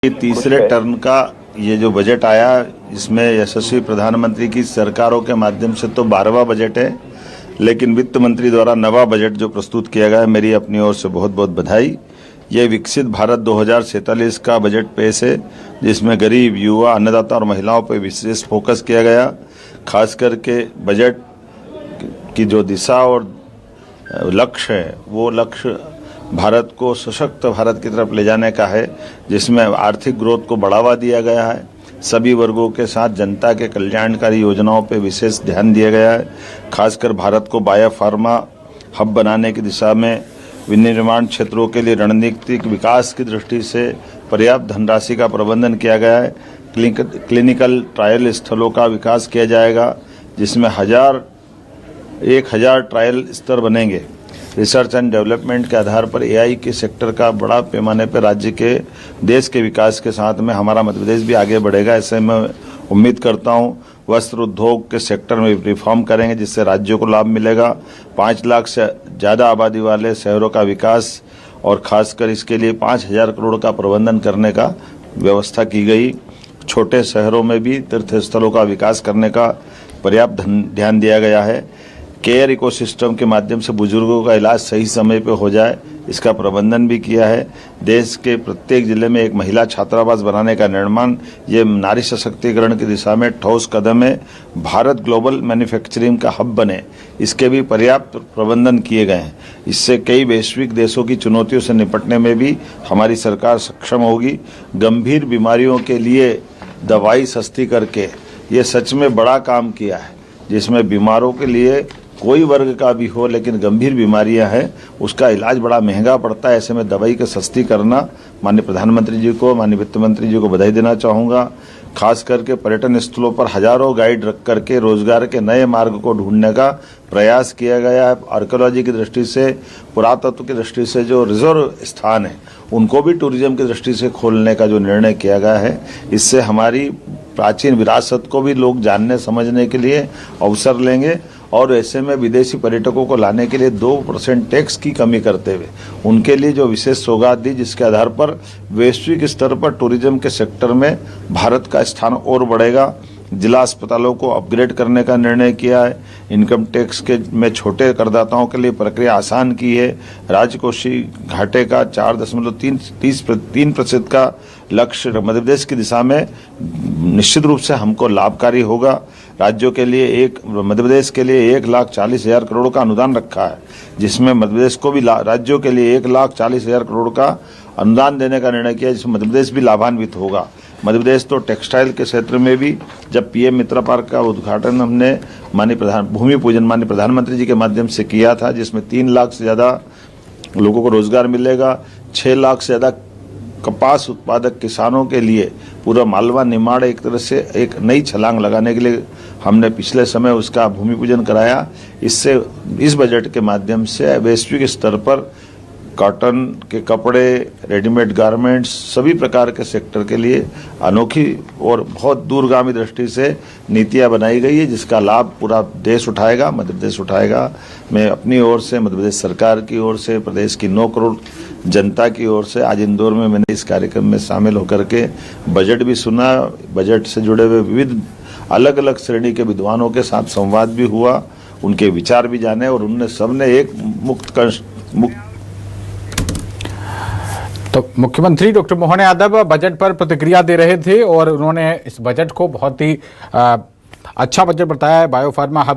तीसरे टर्म का ये जो बजट आया, इसमें यशस्वी प्रधानमंत्री की सरकारों के माध्यम से तो 12वां बजट है, लेकिन वित्त मंत्री द्वारा नवा बजट जो प्रस्तुत किया गया है, मेरी अपनी ओर से बहुत बहुत बधाई। ये विकसित भारत 2047 का बजट पेश है, जिसमें गरीब, युवा, अन्नदाता और महिलाओं पर विशेष फोकस किया गया। खास करके बजट की जो दिशा और लक्ष्य है, वो लक्ष्य भारत को सशक्त भारत की तरफ ले जाने का है, जिसमें आर्थिक ग्रोथ को बढ़ावा दिया गया है। सभी वर्गों के साथ जनता के कल्याणकारी योजनाओं पर विशेष ध्यान दिया गया है। खासकर भारत को बायोफार्मा हब बनाने की दिशा में विनिर्माण क्षेत्रों के लिए रणनीतिक विकास की दृष्टि से पर्याप्त धनराशि का प्रबंधन किया गया है। क्लिनिकल ट्रायल स्थलों का विकास किया जाएगा, जिसमें 1000 ट्रायल स्तर बनेंगे। रिसर्च एंड डेवलपमेंट के आधार पर एआई के सेक्टर का बड़ा पैमाने पर राज्य के देश के विकास के साथ में हमारा मध्य प्रदेश भी आगे बढ़ेगा। ऐसे मैं उम्मीद करता हूं। वस्त्र उद्योग के सेक्टर में रिफॉर्म करेंगे, जिससे राज्यों को लाभ मिलेगा। 5 लाख से ज़्यादा आबादी वाले शहरों का विकास और खासकर इसके लिए 5000 करोड़ का प्रबंधन करने का व्यवस्था की गई। छोटे शहरों में भी तीर्थ स्थलों का विकास करने का पर्याप्त ध्यान दिया गया है। केयर इकोसिस्टम के माध्यम से बुजुर्गों का इलाज सही समय पर हो जाए, इसका प्रबंधन भी किया है। देश के प्रत्येक जिले में एक महिला छात्रावास बनाने का निर्माण, ये नारी सशक्तिकरण की दिशा में ठोस कदम है। भारत ग्लोबल मैन्युफैक्चरिंग का हब बने, इसके भी पर्याप्त प्रबंधन किए गए हैं। इससे कई वैश्विक देशों की चुनौतियों से निपटने में भी हमारी सरकार सक्षम होगी। गंभीर बीमारियों के लिए दवाई सस्ती करके ये सच में बड़ा काम किया है, जिसमें बीमारों के लिए कोई वर्ग का भी हो, लेकिन गंभीर बीमारियां हैं, उसका इलाज बड़ा महंगा पड़ता है। ऐसे में दवाई को सस्ती करना, माननीय प्रधानमंत्री जी को, माननीय वित्त मंत्री जी को बधाई देना चाहूँगा। खास करके पर्यटन स्थलों पर हजारों गाइड रख करके रोजगार के नए मार्ग को ढूंढने का प्रयास किया गया है। आर्कियोलॉजी की दृष्टि से, पुरातत्व की दृष्टि से जो रिजर्व स्थान है, उनको भी टूरिज्म की दृष्टि से खोलने का जो निर्णय किया गया है, इससे हमारी प्राचीन विरासत को भी लोग जानने समझने के लिए अवसर लेंगे। और ऐसे में विदेशी पर्यटकों को लाने के लिए 2% टैक्स की कमी करते हुए उनके लिए जो विशेष सौगात दी, जिसके आधार पर वैश्विक स्तर पर टूरिज्म के सेक्टर में भारत का स्थान और बढ़ेगा। जिला अस्पतालों को अपग्रेड करने का निर्णय किया है। इनकम टैक्स के में छोटे करदाताओं के लिए प्रक्रिया आसान की है। राजकोषीय घाटे का 4.3% का लक्ष्य मध्य प्रदेश की दिशा में निश्चित रूप से हमको लाभकारी होगा। राज्यों के लिए मध्य प्रदेश के लिए 1,40,000 करोड़ का अनुदान रखा है, जिसमें मध्य प्रदेश को भी राज्यों के लिए 1,40,000 करोड़ का अनुदान देने का निर्णय किया, जिसमें मध्य प्रदेश भी लाभान्वित होगा। मध्य प्रदेश तो टेक्सटाइल के क्षेत्र में भी, जब पीएम मित्र पार्क का उद्घाटन हमने भूमि पूजन माननीय प्रधानमंत्री जी के माध्यम से किया था, जिसमें 3 लाख से ज़्यादा लोगों को रोजगार मिलेगा। 6 लाख से ज़्यादा कपास उत्पादक किसानों के लिए पूरा मालवा निमाड़ एक तरह से एक नई छलांग लगाने के लिए हमने पिछले समय उसका भूमि पूजन कराया। इससे इस बजट के माध्यम से वैश्विक स्तर पर कॉटन के कपड़े, रेडीमेड गारमेंट्स, सभी प्रकार के सेक्टर के लिए अनोखी और बहुत दूरगामी दृष्टि से नीतियां बनाई गई है, जिसका लाभ पूरा देश उठाएगा, मध्य प्रदेश उठाएगा। मैं अपनी ओर से, मध्य प्रदेश सरकार की ओर से, प्रदेश की 9 करोड़ जनता की ओर से आज इंदौर में मैंने इस कार्यक्रम में शामिल होकर के बजट भी सुना। बजट से जुड़े हुए विविध अलग अलग श्रेणी के विद्वानों के साथ संवाद भी हुआ, उनके विचार भी जाने, और उनने सबने एक मुक्त तो मुख्यमंत्री डॉक्टर मोहन यादव बजट पर प्रतिक्रिया दे रहे थे और उन्होंने इस बजट को बहुत ही अच्छा बजट बताया है। Biopharma hub